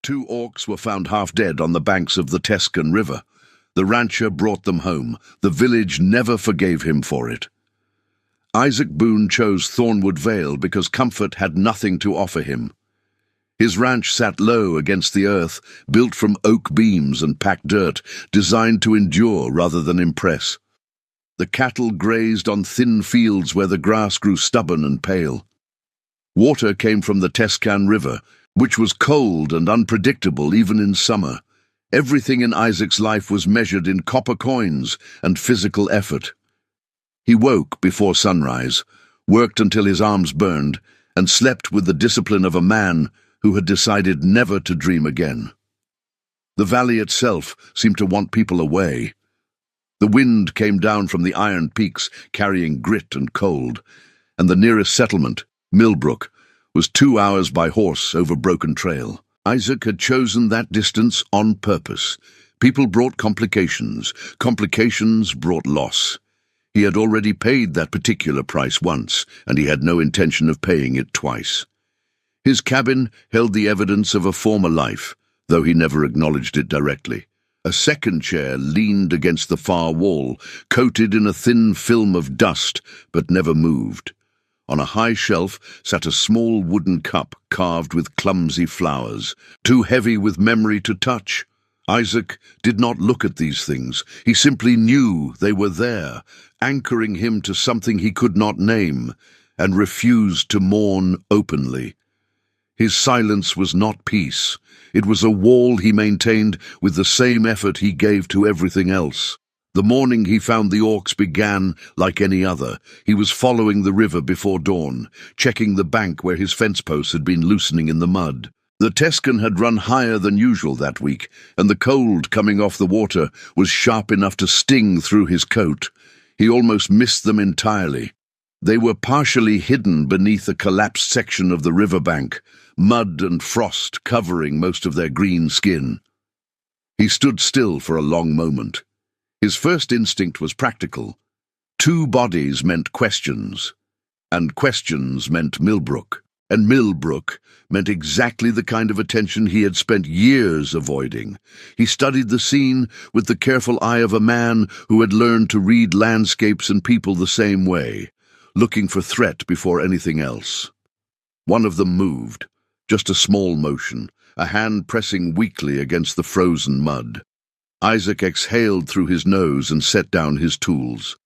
2 orcs were found half dead on the banks of the Tescan River. The rancher brought them home. The village never forgave him for it. Isaac Boone chose Thornwood Vale because comfort had nothing to offer him. His ranch sat low against the earth, built from oak beams and packed dirt, designed to endure rather than impress. The cattle grazed on thin fields where the grass grew stubborn and pale. Water came from the Tescan River, which was cold and unpredictable even in summer. Everything in Isaac's life was measured in copper coins and physical effort. He woke before sunrise, worked until his arms burned, and slept with the discipline of a man who had decided never to dream again. The valley itself seemed to want people away. The wind came down from the iron peaks, carrying grit and cold, and the nearest settlement, Millbrook, was 2 hours by horse over broken trail. Isaac had chosen that distance on purpose. People brought complications. Complications brought loss. He had already paid that particular price once, and he had no intention of paying it twice. His cabin held the evidence of a former life, though he never acknowledged it directly. A second chair leaned against the far wall, coated in a thin film of dust, but never moved. On a high shelf sat a small wooden cup carved with clumsy flowers, too heavy with memory to touch. Isaac did not look at these things. He simply knew they were there, anchoring him to something he could not name, and refused to mourn openly. His silence was not peace. It was a wall he maintained with the same effort he gave to everything else. The morning he found the orcs began like any other. He was following the river before dawn, checking the bank where his fence posts had been loosening in the mud. The Tescan had run higher than usual that week, and the cold coming off the water was sharp enough to sting through his coat. He almost missed them entirely. They were partially hidden beneath a collapsed section of the riverbank, mud and frost covering most of their green skin. He stood still for a long moment. His first instinct was practical. 2 bodies meant questions, and questions meant Millbrook, and Millbrook meant exactly the kind of attention he had spent years avoiding. He studied the scene with the careful eye of a man who had learned to read landscapes and people the same way, looking for threat before anything else. One of them moved, just a small motion, a hand pressing weakly against the frozen mud. Isaac exhaled through his nose and set down his tools.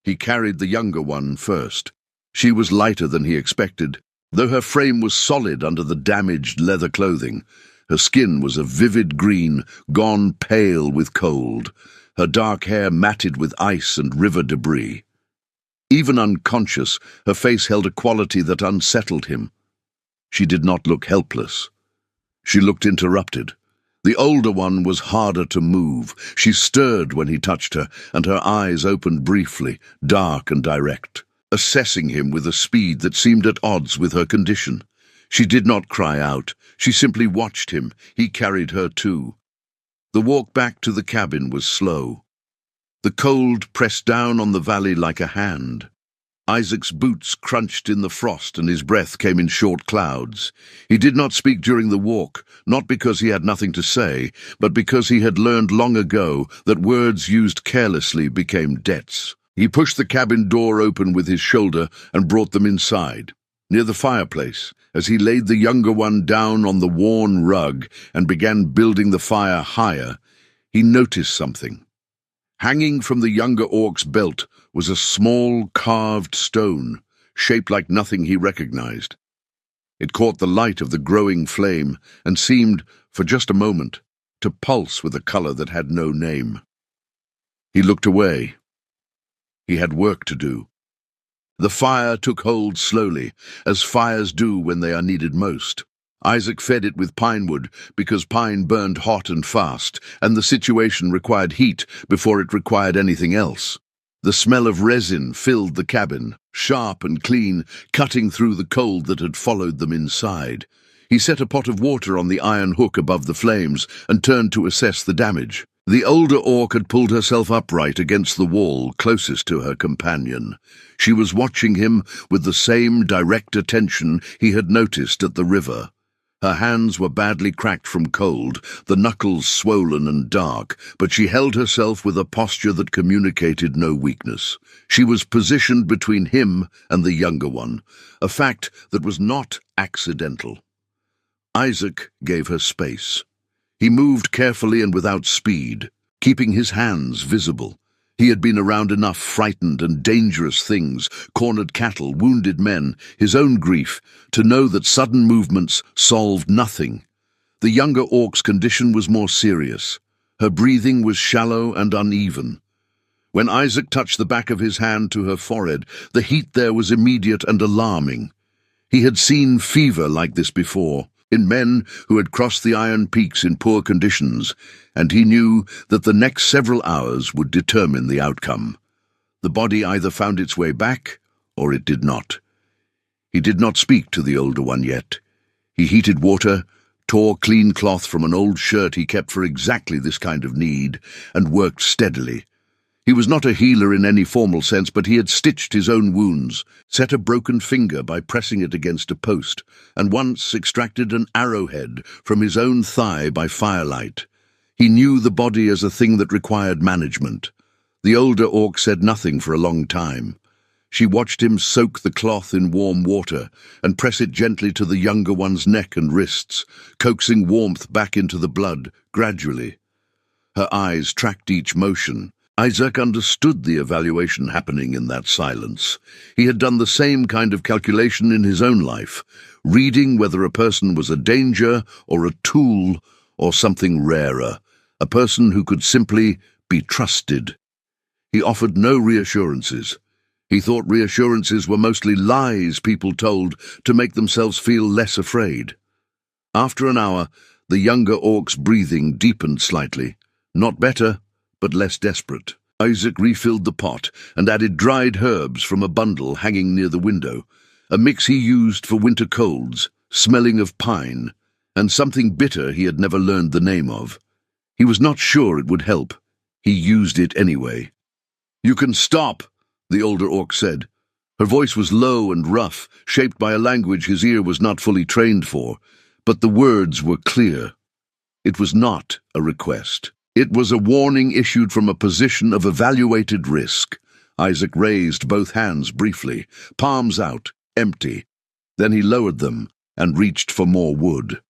He carried the younger one first. She was lighter than he expected, though her frame was solid under the damaged leather clothing. Her skin was a vivid green, gone pale with cold, her dark hair matted with ice and river debris. Even unconscious, her face held a quality that unsettled him. She did not look helpless. She looked interrupted. The older one was harder to move. She stirred when he touched her, and her eyes opened briefly, dark and direct, assessing him with a speed that seemed at odds with her condition. She did not cry out. She simply watched him. He carried her too. The walk back to the cabin was slow. The cold pressed down on the valley like a hand. Isaac's boots crunched in the frost and his breath came in short clouds. He did not speak during the walk, not because he had nothing to say, but because he had learned long ago that words used carelessly became debts. He pushed the cabin door open with his shoulder and brought them inside. Near the fireplace, as he laid the younger one down on the worn rug and began building the fire higher, he noticed something. Hanging from the younger orc's belt was a small carved stone, shaped like nothing he recognized. It caught the light of the growing flame and seemed, for just a moment, to pulse with a color that had no name. He looked away. He had work to do. The fire took hold slowly, as fires do when they are needed most. Isaac fed it with pine wood because pine burned hot and fast, and the situation required heat before it required anything else. The smell of resin filled the cabin, sharp and clean, cutting through the cold that had followed them inside. He set a pot of water on the iron hook above the flames and turned to assess the damage. The older orc had pulled herself upright against the wall closest to her companion. She was watching him with the same direct attention he had noticed at the river. Her hands were badly cracked from cold, the knuckles swollen and dark, but she held herself with a posture that communicated no weakness. She was positioned between him and the younger one, a fact that was not accidental. Isaac gave her space. He moved carefully and without speed, keeping his hands visible. He had been around enough frightened and dangerous things, cornered cattle, wounded men, his own grief, to know that sudden movements solved nothing. The younger orc's condition was more serious. Her breathing was shallow and uneven. When Isaac touched the back of his hand to her forehead, the heat there was immediate and alarming. He had seen fever like this before, in men who had crossed the Iron Peaks in poor conditions, and he knew that the next several hours would determine the outcome. The body either found its way back, or it did not. He did not speak to the older one yet. He heated water, tore clean cloth from an old shirt he kept for exactly this kind of need, and worked steadily. He was not a healer in any formal sense, but he had stitched his own wounds, set a broken finger by pressing it against a post, and once extracted an arrowhead from his own thigh by firelight. He knew the body as a thing that required management. The older orc said nothing for a long time. She watched him soak the cloth in warm water and press it gently to the younger one's neck and wrists, coaxing warmth back into the blood, gradually. Her eyes tracked each motion. Isaac understood the evaluation happening in that silence. He had done the same kind of calculation in his own life, reading whether a person was a danger or a tool or something rarer, a person who could simply be trusted. He offered no reassurances. He thought reassurances were mostly lies people told to make themselves feel less afraid. After an hour, the younger orc's breathing deepened slightly. Not better, but less desperate. Isaac refilled the pot and added dried herbs from a bundle hanging near the window, a mix he used for winter colds, smelling of pine, and something bitter he had never learned the name of. He was not sure it would help. He used it anyway. "You can stop," the older orc said. Her voice was low and rough, shaped by a language his ear was not fully trained for, but the words were clear. It was not a request. It was a warning issued from a position of evaluated risk. Isaac raised both hands briefly, palms out, empty. Then he lowered them and reached for more wood.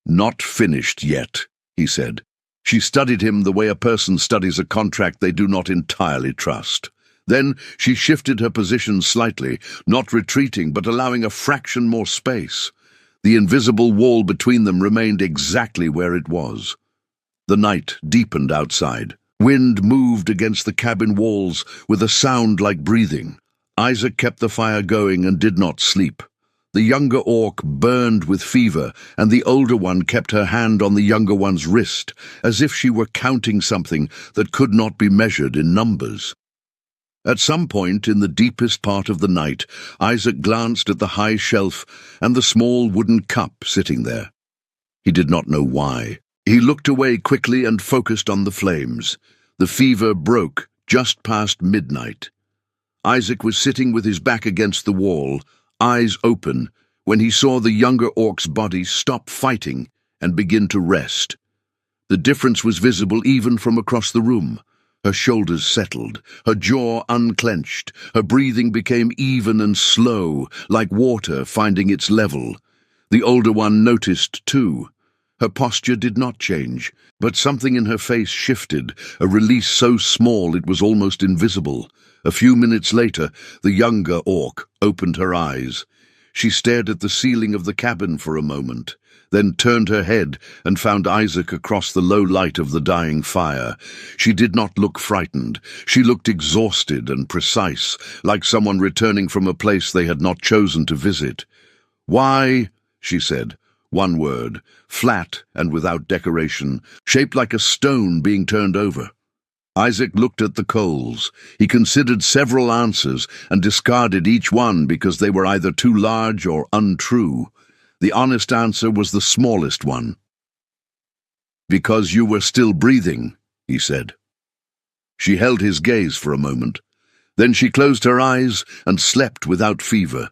"Not finished yet," he said. She studied him the way a person studies a contract they do not entirely trust. Then she shifted her position slightly, not retreating but allowing a fraction more space. The invisible wall between them remained exactly where it was. The night deepened outside. Wind moved against the cabin walls with a sound like breathing. Isaac kept the fire going and did not sleep. The younger orc burned with fever, and the older one kept her hand on the younger one's wrist, as if she were counting something that could not be measured in numbers. At some point in the deepest part of the night, Isaac glanced at the high shelf and the small wooden cup sitting there. He did not know why. He looked away quickly and focused on the flames. The fever broke just past midnight. Isaac was sitting with his back against the wall, eyes open, when he saw the younger orc's body stop fighting and begin to rest. The difference was visible even from across the room. Her shoulders settled, her jaw unclenched, her breathing became even and slow, like water finding its level. The older one noticed, too. Her posture did not change, but something in her face shifted, a release so small it was almost invisible. A few minutes later, the younger orc opened her eyes. She stared at the ceiling of the cabin for a moment, then turned her head and found Isaac across the low light of the dying fire. She did not look frightened. She looked exhausted and precise, like someone returning from a place they had not chosen to visit. "Why?" she said. One word, flat and without decoration, shaped like a stone being turned over. Isaac looked at the coals. He considered several answers and discarded each one because they were either too large or untrue. The honest answer was the smallest one. "Because you were still breathing," he said. She held his gaze for a moment. Then she closed her eyes and slept without fever.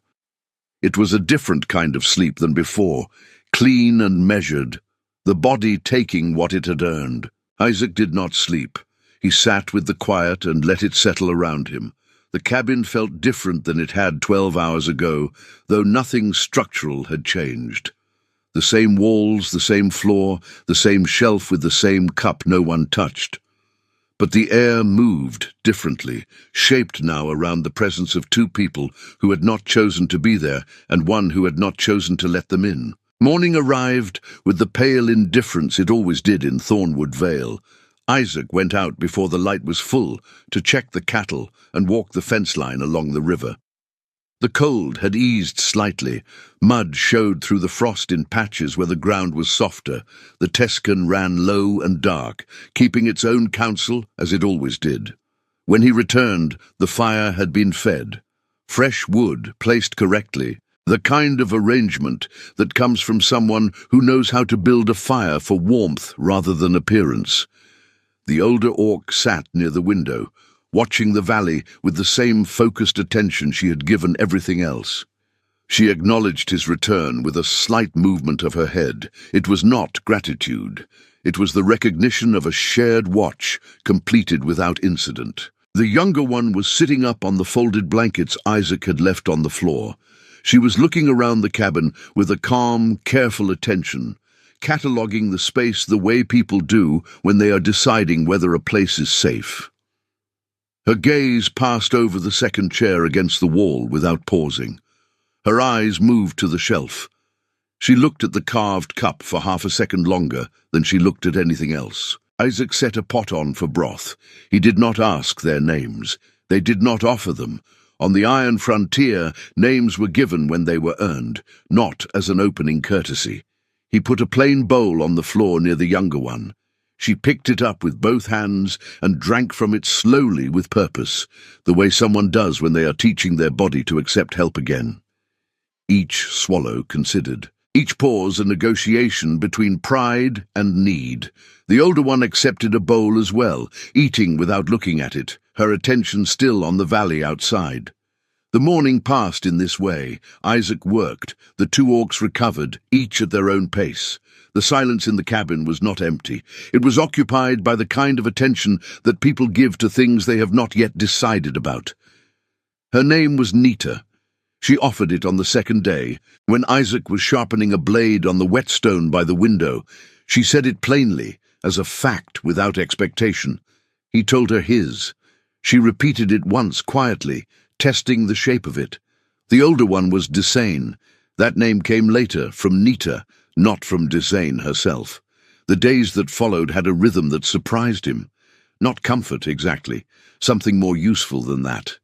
It was a different kind of sleep than before, clean and measured, the body taking what it had earned. Isaac did not sleep. He sat with the quiet and let it settle around him. The cabin felt different than it had 12 hours ago, though nothing structural had changed. The same walls, the same floor, the same shelf with the same cup no one touched. But the air moved differently, shaped now around the presence of two people who had not chosen to be there and one who had not chosen to let them in. Morning arrived with the pale indifference it always did in Thornwood Vale. Isaac went out before the light was full to check the cattle and walk the fence line along the river. The cold had eased slightly. Mud showed through the frost in patches where the ground was softer. The Tescan ran low and dark, keeping its own counsel as it always did. When he returned, the fire had been fed. Fresh wood, placed correctly, the kind of arrangement that comes from someone who knows how to build a fire for warmth rather than appearance. The older orc sat near the window, watching the valley with the same focused attention she had given everything else. She acknowledged his return with a slight movement of her head. It was not gratitude. It was the recognition of a shared watch, completed without incident. The younger one was sitting up on the folded blankets Isaac had left on the floor. She was looking around the cabin with a calm, careful attention, cataloguing the space the way people do when they are deciding whether a place is safe. Her gaze passed over the second chair against the wall without pausing. Her eyes moved to the shelf. She looked at the carved cup for half a second longer than she looked at anything else. Isaac set a pot on for broth. He did not ask their names. They did not offer them. On the Iron Frontier, names were given when they were earned, not as an opening courtesy. He put a plain bowl on the floor near the younger one. She picked it up with both hands and drank from it slowly with purpose, the way someone does when they are teaching their body to accept help again. Each swallow considered. Each pause a negotiation between pride and need. The older one accepted a bowl as well, eating without looking at it, her attention still on the valley outside. The morning passed in this way. Isaac worked. The two orcs recovered, each at their own pace. The silence in the cabin was not empty. It was occupied by the kind of attention that people give to things they have not yet decided about. Her name was Nita. She offered it on the second day. When Isaac was sharpening a blade on the whetstone by the window, she said it plainly, as a fact without expectation. He told her his. She repeated it once quietly, testing the shape of it. The older one was Desane. That name came later, from Nita, not from Desane herself. The days that followed had a rhythm that surprised him. Not comfort, exactly. Something more useful than that.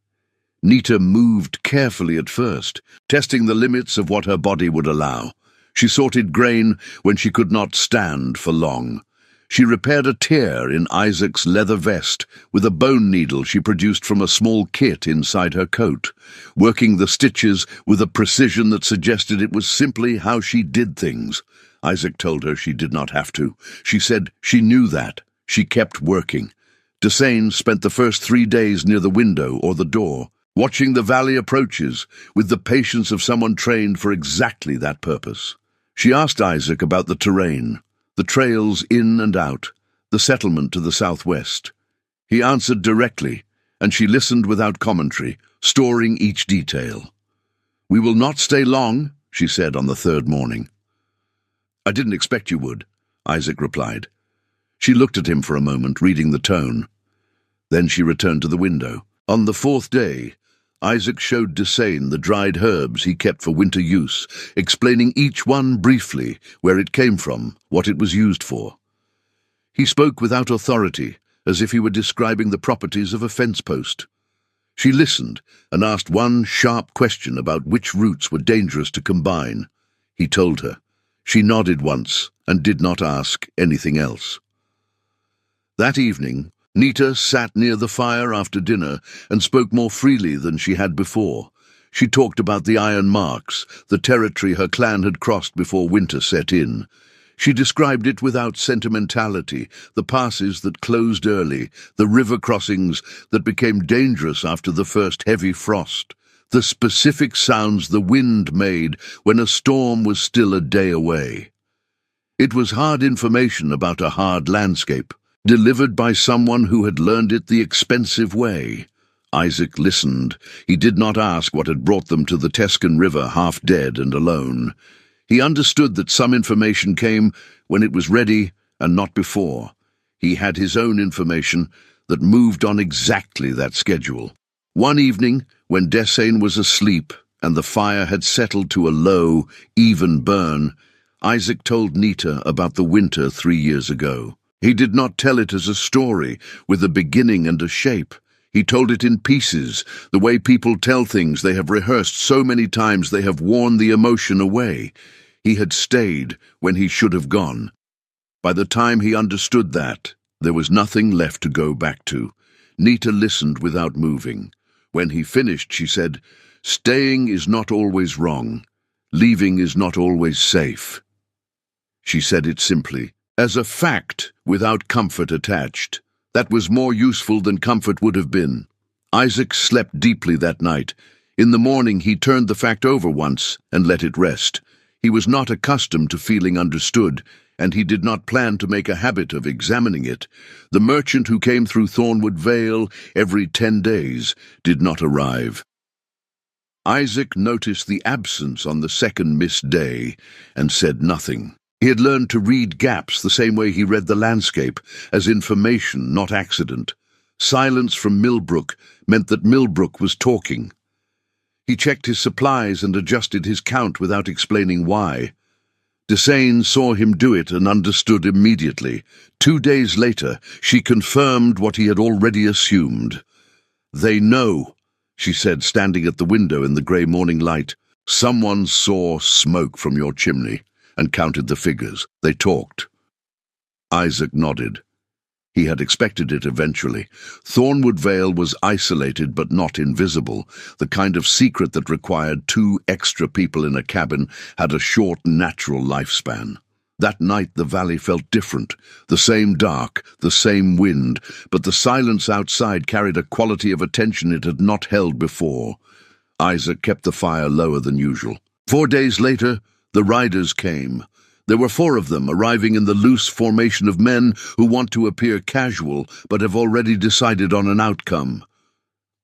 Nita moved carefully at first, testing the limits of what her body would allow. She sorted grain when she could not stand for long. She repaired a tear in Isaac's leather vest with a bone needle she produced from a small kit inside her coat, working the stitches with a precision that suggested it was simply how she did things. Isaac told her she did not have to. She said she knew that. She kept working. Desane spent the first 3 days near the window or the door, watching the valley approaches with the patience of someone trained for exactly that purpose. She asked Isaac about the terrain, the trails in and out, the settlement to the southwest. He answered directly, and she listened without commentary, storing each detail. "We will not stay long," she said on the third morning. "I didn't expect you would," Isaac replied. She looked at him for a moment, reading the tone. Then she returned to the window. On the fourth day, Isaac showed Desane the dried herbs he kept for winter use, explaining each one briefly, where it came from, what it was used for. He spoke without authority, as if he were describing the properties of a fence post. She listened and asked one sharp question about which roots were dangerous to combine. He told her. She nodded once and did not ask anything else. That evening, Nita sat near the fire after dinner and spoke more freely than she had before. She talked about the iron marks, the territory her clan had crossed before winter set in. She described it without sentimentality, the passes that closed early, the river crossings that became dangerous after the first heavy frost, the specific sounds the wind made when a storm was still a day away. It was hard information about a hard landscape, delivered by someone who had learned it the expensive way. Isaac listened. He did not ask what had brought them to the Tescan River half dead and alone. He understood that some information came when it was ready and not before. He had his own information that moved on exactly that schedule. One evening, when Desain was asleep and the fire had settled to a low, even burn, Isaac told Nita about the winter 3 years ago. He did not tell it as a story, with a beginning and a shape. He told it in pieces, the way people tell things they have rehearsed so many times they have worn the emotion away. He had stayed when he should have gone. By the time he understood that, there was nothing left to go back to. Nita listened without moving. When he finished, she said, "Staying is not always wrong. Leaving is not always safe." She said it simply, as a fact, without comfort attached. That was more useful than comfort would have been. Isaac slept deeply that night. In the morning he turned the fact over once and let it rest. He was not accustomed to feeling understood, and he did not plan to make a habit of examining it. The merchant who came through Thornwood Vale every 10 days did not arrive. Isaac noticed the absence on the second missed day and said nothing. He had learned to read gaps the same way he read the landscape, as information, not accident. Silence from Millbrook meant that Millbrook was talking. He checked his supplies and adjusted his count without explaining why. Desain saw him do it and understood immediately. 2 days later, she confirmed what he had already assumed. "They know," she said, standing at the window in the grey morning light. "Someone saw smoke from your chimney," and counted the figures. They talked. Isaac nodded. He had expected it eventually. Thornwood Vale was isolated but not invisible. The kind of secret that required 2 extra people in a cabin had a short natural lifespan. That night the valley felt different. The same dark, the same wind, but the silence outside carried a quality of attention it had not held before. Isaac kept the fire lower than usual. 4 days later, the riders came. There were 4 of them, arriving in the loose formation of men who want to appear casual but have already decided on an outcome.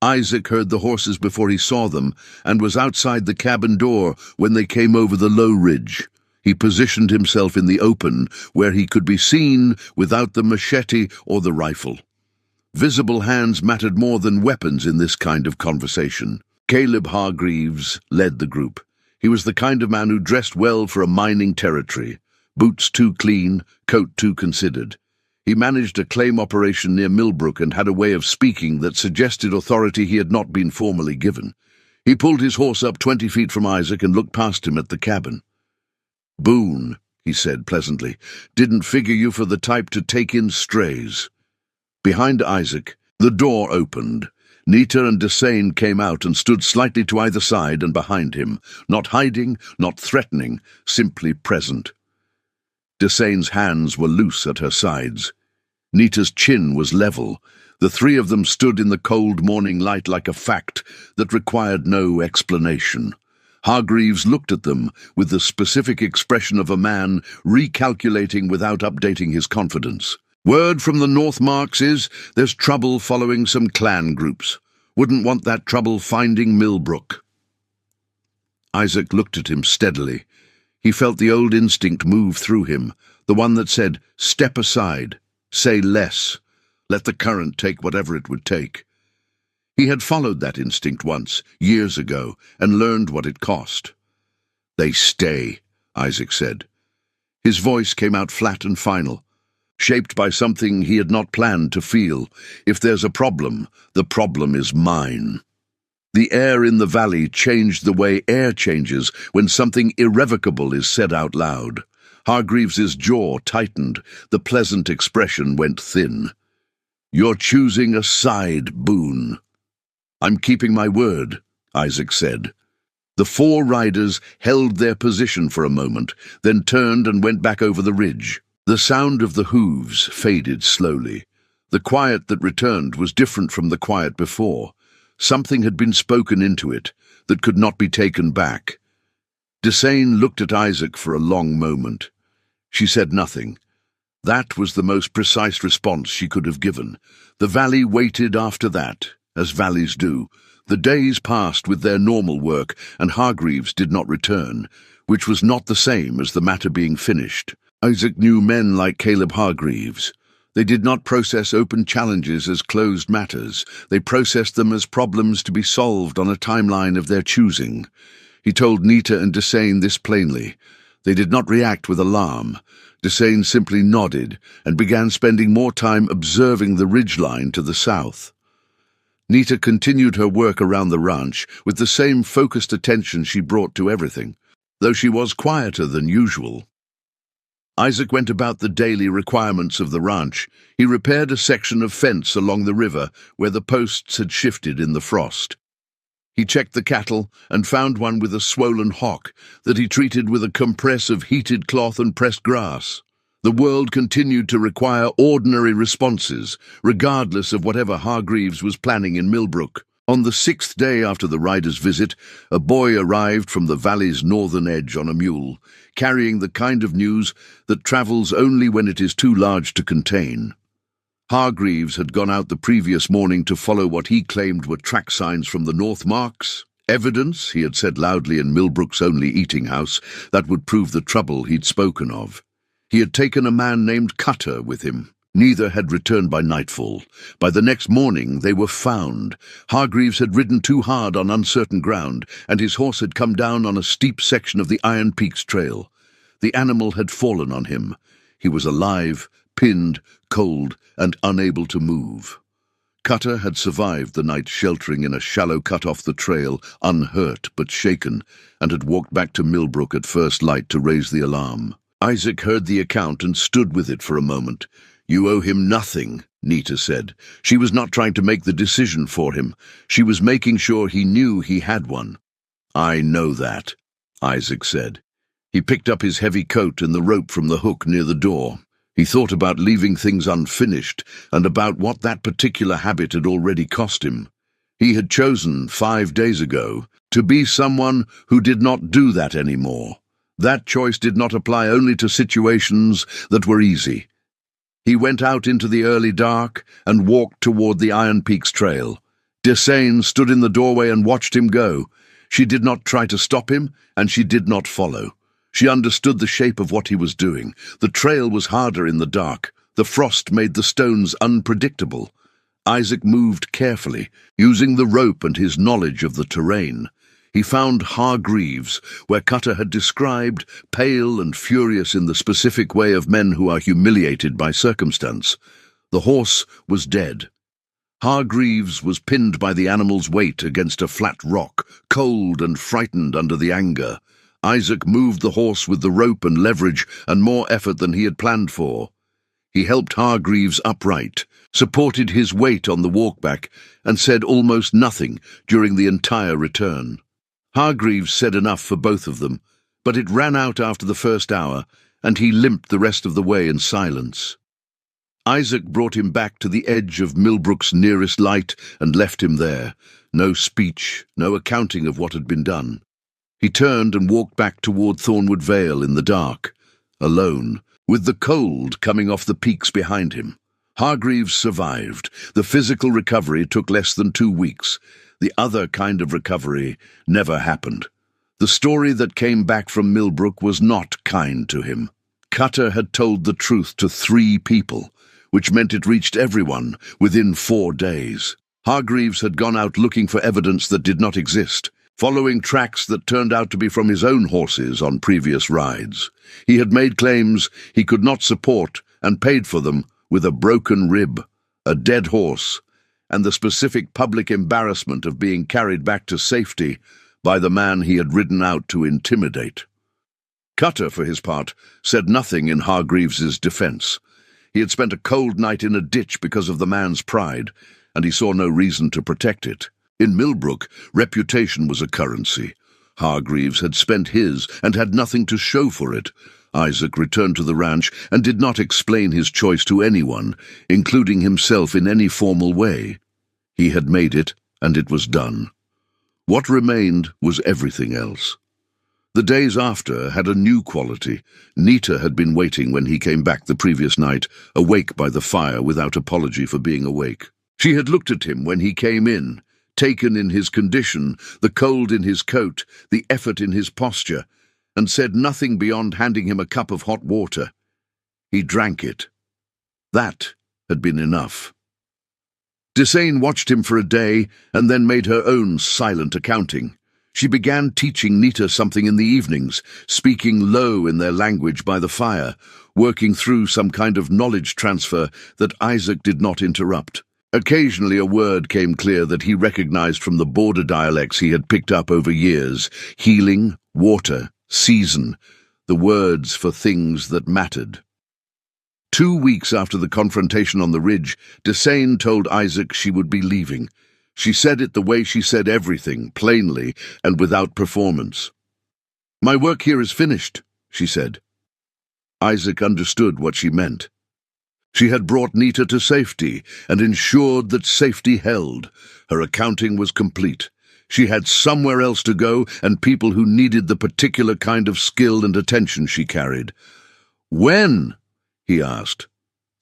Isaac heard the horses before he saw them and was outside the cabin door when they came over the low ridge. He positioned himself in the open, where he could be seen without the machete or the rifle. Visible hands mattered more than weapons in this kind of conversation. Caleb Hargreaves led the group. He was the kind of man who dressed well for a mining territory. Boots too clean, coat too considered. He managed a claim operation near Millbrook and had a way of speaking that suggested authority he had not been formally given. He pulled his horse up 20 feet from Isaac and looked past him at the cabin. "Boone," he said pleasantly, "didn't figure you for the type to take in strays." Behind Isaac, the door opened. Nita and Desain came out and stood slightly to either side and behind him, not hiding, not threatening, simply present. Desain's hands were loose at her sides. Nita's chin was level. The 3 of them stood in the cold morning light like a fact that required no explanation. Hargreaves looked at them with the specific expression of a man recalculating without updating his confidence. "Word from the North Marks is there's trouble following some clan groups. Wouldn't want that trouble finding Millbrook." Isaac looked at him steadily. He felt the old instinct move through him, the one that said, "Step aside, say less, let the current take whatever it would take." He had followed that instinct once, years ago, and learned what it cost. "They stay," Isaac said. His voice came out flat and final, shaped by something he had not planned to feel. "If there's a problem, the problem is mine." The air in the valley changed the way air changes when something irrevocable is said out loud. Hargreaves's jaw tightened. The pleasant expression went thin. "You're choosing a side, Boone." "I'm keeping my word," Isaac said. The 4 riders held their position for a moment, then turned and went back over the ridge. The sound of the hooves faded slowly. The quiet that returned was different from the quiet before. Something had been spoken into it. that could not be taken back. Desane looked at Isaac for a long moment. She said nothing. That was the most precise response she could have given. The valley waited after that, as valleys do. The days passed with their normal work, and Hargreaves did not return, which was not the same as the matter being finished. Isaac knew men like Caleb Hargreaves. They did not process open challenges as closed matters. They processed them as problems to be solved on a timeline of their choosing. He told Nita and Desane this plainly. They did not react with alarm. Desane simply nodded and began spending more time observing the ridgeline to the south. Nita continued her work around the ranch with the same focused attention she brought to everything, though she was quieter than usual. Isaac went about the daily requirements of the ranch. He repaired a section of fence along the river where the posts had shifted in the frost. He checked the cattle and found one with a swollen hock that he treated with a compress of heated cloth and pressed grass. The world continued to require ordinary responses, regardless of whatever Hargreaves was planning in Millbrook. On the 6th day after the rider's visit, a boy arrived from the valley's northern edge on a mule, carrying the kind of news that travels only when it is too large to contain. Hargreaves had gone out the previous morning to follow what he claimed were track signs from the north marks. Evidence, he had said loudly in Millbrook's only eating house, that would prove the trouble he'd spoken of. He had taken a man named Cutter with him. Neither had returned by nightfall. By the next morning they were found. Hargreaves had ridden too hard on uncertain ground, and his horse had come down on a steep section of the Iron Peaks Trail. The animal had fallen on him. He was alive, pinned, cold, and unable to move. Cutter had survived the night sheltering in a shallow cut off the trail, unhurt but shaken, and had walked back to Millbrook at first light to raise the alarm. Isaac heard the account and stood with it for a moment. "You owe him nothing," Nita said. She was not trying to make the decision for him. She was making sure he knew he had one. "I know that," Isaac said. He picked up his heavy coat and the rope from the hook near the door. He thought about leaving things unfinished and about what that particular habit had already cost him. He had chosen 5 days ago to be someone who did not do that anymore. That choice did not apply only to situations that were easy. He went out into the early dark and walked toward the Iron Peaks Trail. Desane stood in the doorway and watched him go. She did not try to stop him, and she did not follow. She understood the shape of what he was doing. The trail was harder in the dark. The frost made the stones unpredictable. Isaac moved carefully, using the rope and his knowledge of the terrain. He found Hargreaves, where Cutter had described, pale and furious in the specific way of men who are humiliated by circumstance. The horse was dead. Hargreaves was pinned by the animal's weight against a flat rock, cold and frightened under the anger. Isaac moved the horse with the rope and leverage and more effort than he had planned for. He helped Hargreaves upright, supported his weight on the walkback, and said almost nothing during the entire return. Hargreaves said enough for both of them, but it ran out after the first hour, and he limped the rest of the way in silence. Isaac brought him back to the edge of Millbrook's nearest light and left him there. No speech, no accounting of what had been done. He turned and walked back toward Thornwood Vale in the dark, alone, with the cold coming off the peaks behind him. Hargreaves survived. The physical recovery took less than 2 weeks. The other kind of recovery never happened. The story that came back from Millbrook was not kind to him. Cutter had told the truth to 3 people, which meant it reached everyone within 4 days. Hargreaves had gone out looking for evidence that did not exist, following tracks that turned out to be from his own horses on previous rides. He had made claims he could not support and paid for them with a broken rib, a dead horse, and the specific public embarrassment of being carried back to safety by the man he had ridden out to intimidate. Cutter, for his part, said nothing in Hargreaves's defense. He had spent a cold night in a ditch because of the man's pride, and he saw no reason to protect it. In Millbrook, reputation was a currency. Hargreaves had spent his and had nothing to show for it. Isaac returned to the ranch and did not explain his choice to anyone, including himself in any formal way. He had made it, and it was done. What remained was everything else. The days after had a new quality. Nita had been waiting when he came back the previous night, awake by the fire without apology for being awake. She had looked at him when he came in, taken in his condition, the cold in his coat, the effort in his posture, and said nothing beyond handing him a cup of hot water. He drank it. That had been enough. Desane watched him for a day and then made her own silent accounting. She began teaching Nita something in the evenings, speaking low in their language by the fire, working through some kind of knowledge transfer that Isaac did not interrupt. Occasionally a word came clear that he recognized from the border dialects he had picked up over years: healing, water, season, the words for things that mattered. 2 weeks after the confrontation on the ridge, Desane told Isaac she would be leaving. She said it the way she said everything, plainly and without performance. "My work here is finished," she said. Isaac understood what she meant. She had brought Nita to safety and ensured that safety held. Her accounting was complete. She had somewhere else to go and people who needed the particular kind of skill and attention she carried. "When?" he asked.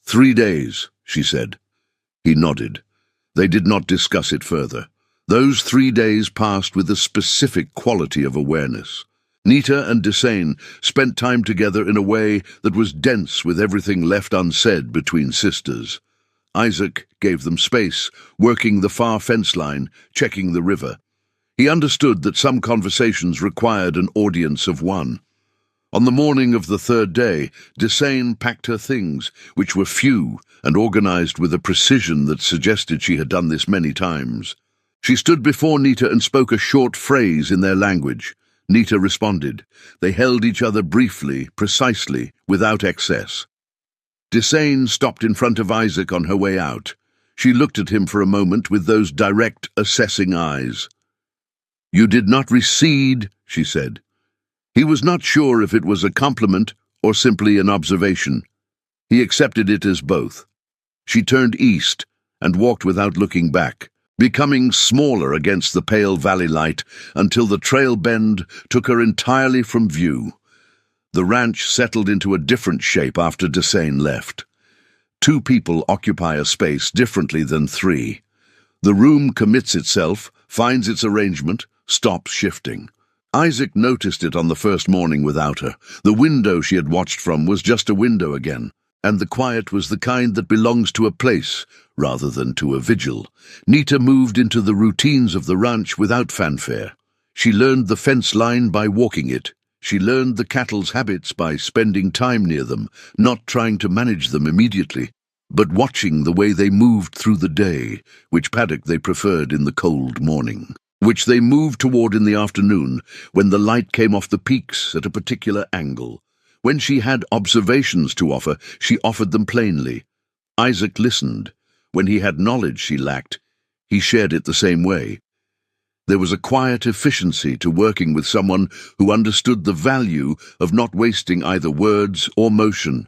3 days, she said. He nodded. They did not discuss it further. Those 3 days passed with a specific quality of awareness. Nita and Desane spent time together in a way that was dense with everything left unsaid between sisters. Isaac gave them space, working the far fence line, checking the river. He understood that some conversations required an audience of one. On the morning of the 3rd day, Desane packed her things, which were few and organized with a precision that suggested she had done this many times. She stood before Nita and spoke a short phrase in their language. Nita responded. They held each other briefly, precisely, without excess. Desane stopped in front of Isaac on her way out. She looked at him for a moment with those direct, assessing eyes. "You did not recede," she said. He was not sure if it was a compliment or simply an observation. He accepted it as both. She turned east and walked without looking back, becoming smaller against the pale valley light until the trail bend took her entirely from view. The ranch settled into a different shape after Desane left. 2 people occupy a space differently than 3. The room commits itself, finds its arrangement, stops shifting. Isaac noticed it on the first morning without her. The window she had watched from was just a window again, and the quiet was the kind that belongs to a place rather than to a vigil. Nita moved into the routines of the ranch without fanfare. She learned the fence line by walking it. She learned the cattle's habits by spending time near them, not trying to manage them immediately, but watching the way they moved through the day, which paddock they preferred in the cold morning, which they moved toward in the afternoon, when the light came off the peaks at a particular angle. When she had observations to offer, she offered them plainly. Isaac listened. When he had knowledge she lacked, he shared it the same way. There was a quiet efficiency to working with someone who understood the value of not wasting either words or motion.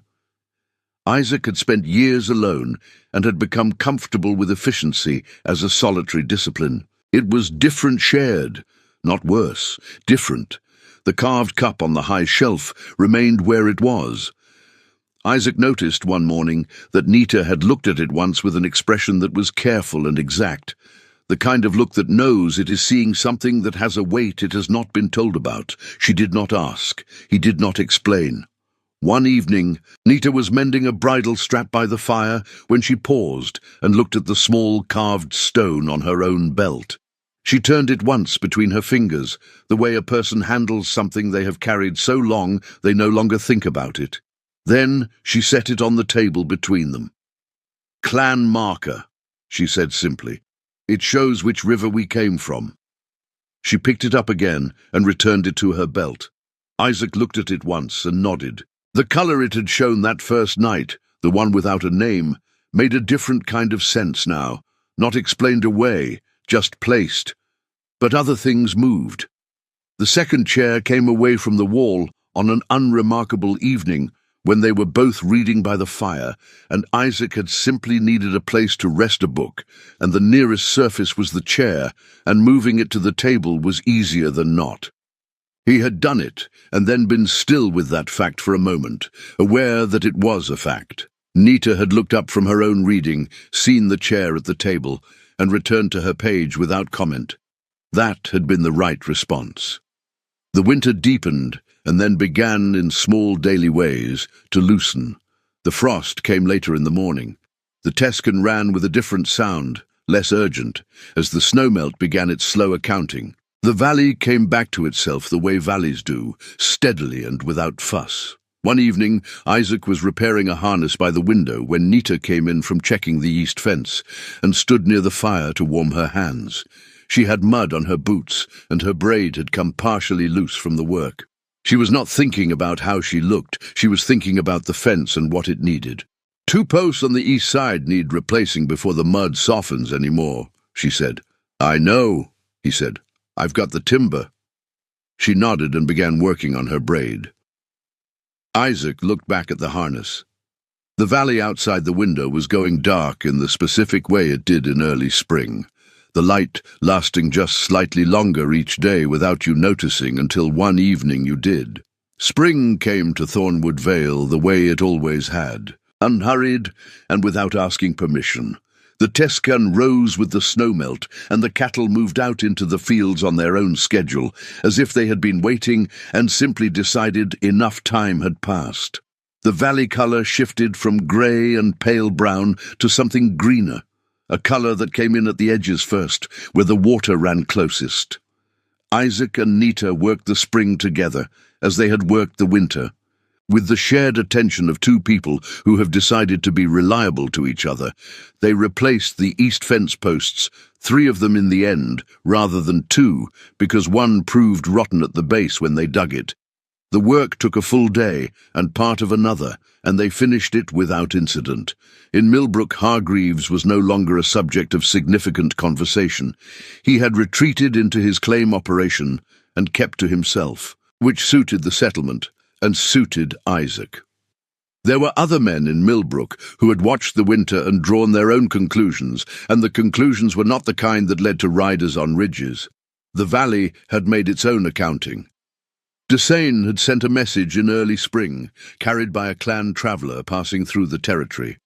Isaac had spent years alone and had become comfortable with efficiency as a solitary discipline. It was different shared, not worse, different. The carved cup on the high shelf remained where it was. Isaac noticed one morning that Nita had looked at it once with an expression that was careful and exact, the kind of look that knows it is seeing something that has a weight it has not been told about. She did not ask. He did not explain. One evening, Nita was mending a bridle strap by the fire when she paused and looked at the small carved stone on her own belt. She turned it once between her fingers, the way a person handles something they have carried so long they no longer think about it. Then she set it on the table between them. "Clan marker," she said simply. "It shows which river we came from." She picked it up again and returned it to her belt. Isaac looked at it once and nodded. The color it had shown that first night, the one without a name, made a different kind of sense now, not explained away, just placed. But other things moved. The second chair came away from the wall on an unremarkable evening when they were both reading by the fire, and Isaac had simply needed a place to rest a book, and the nearest surface was the chair, and moving it to the table was easier than not. He had done it, and then been still with that fact for a moment, aware that it was a fact. Nita had looked up from her own reading, seen the chair at the table, and returned to her page without comment. That had been the right response. The winter deepened, and then began in small daily ways to loosen. The frost came later in the morning. The Tescan ran with a different sound, less urgent, as the snowmelt began its slow accounting. The valley came back to itself the way valleys do, steadily and without fuss. One evening, Isaac was repairing a harness by the window when Nita came in from checking the east fence and stood near the fire to warm her hands. She had mud on her boots, and her braid had come partially loose from the work. She was not thinking about how she looked, she was thinking about the fence and what it needed. 2 posts on the east side need replacing before the mud softens any more, she said. I know, he said. I've got the timber. She nodded and began working on her braid. Isaac looked back at the harness. The valley outside the window was going dark in the specific way it did in early spring, the light lasting just slightly longer each day without you noticing until one evening you did. Spring came to Thornwood Vale the way it always had, unhurried and without asking permission. The Tescan rose with the snowmelt, and the cattle moved out into the fields on their own schedule, as if they had been waiting and simply decided enough time had passed. The valley colour shifted from grey and pale brown to something greener, a colour that came in at the edges first, where the water ran closest. Isaac and Nita worked the spring together, as they had worked the winter. With the shared attention of 2 people who have decided to be reliable to each other, they replaced the east fence posts, 3 of them in the end, rather than 2, because one proved rotten at the base when they dug it. The work took a full day, and part of another, and they finished it without incident. In Millbrook, Hargreaves was no longer a subject of significant conversation. He had retreated into his claim operation and kept to himself, which suited the settlement and suited Isaac. There were other men in Millbrook who had watched the winter and drawn their own conclusions, and the conclusions were not the kind that led to riders on ridges. The valley had made its own accounting. Desane had sent a message in early spring, carried by a clan traveller passing through the territory.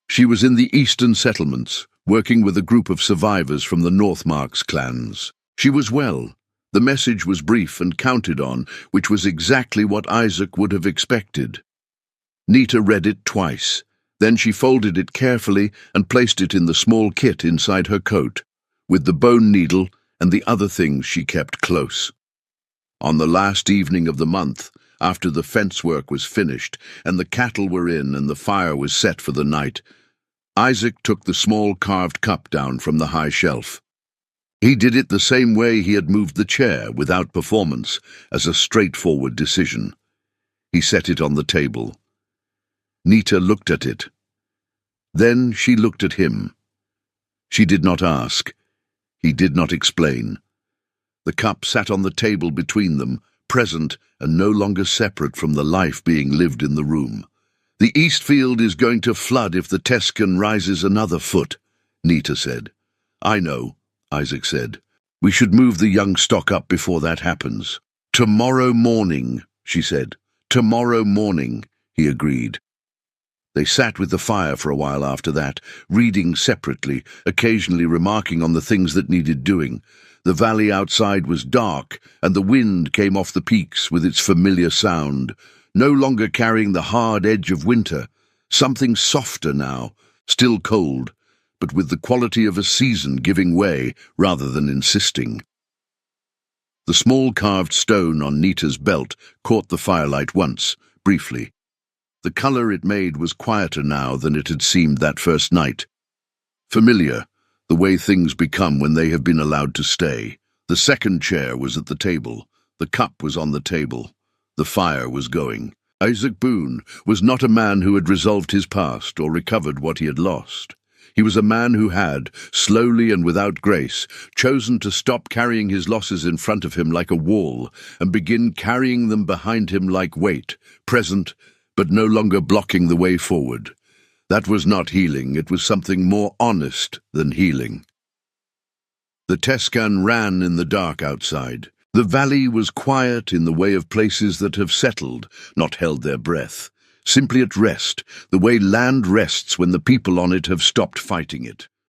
She was in the eastern settlements, working with a group of survivors from the Northmarks clans. She was well. The message was brief and counted on, which was exactly what Isaac would have expected. Nita read it twice. Then she folded it carefully and placed it in the small kit inside her coat, with the bone needle and the other things she kept close. On the last evening of the month, after the fence work was finished and the cattle were in and the fire was set for the night, Isaac took the small carved cup down from the high shelf. He did it the same way he had moved the chair, without performance, as a straightforward decision. He set it on the table. Nita looked at it. Then she looked at him. She did not ask. He did not explain. The cup sat on the table between them, present and no longer separate from the life being lived in the room. The east field is going to flood if the Tescan rises another foot, Nita said. I know, Isaac said. We should move the young stock up before that happens. Tomorrow morning, she said. Tomorrow morning, he agreed. They sat with the fire for a while after that, reading separately, occasionally remarking on the things that needed doing. The valley outside was dark, and the wind came off the peaks with its familiar sound, no longer carrying the hard edge of winter, something softer now, still cold, but with the quality of a season giving way rather than insisting. The small carved stone on Nita's belt caught the firelight once, briefly. The colour it made was quieter now than it had seemed that first night. Familiar, the way things become when they have been allowed to stay. The second chair was at the table. The cup was on the table. The fire was going. Isaac Boone was not a man who had resolved his past or recovered what he had lost. He was a man who had, slowly and without grace, chosen to stop carrying his losses in front of him like a wall and begin carrying them behind him like weight, present but no longer blocking the way forward. That was not healing, it was something more honest than healing. The Tescan ran in the dark outside. The valley was quiet in the way of places that have settled, not held their breath, simply at rest, the way land rests when the people on it have stopped fighting it.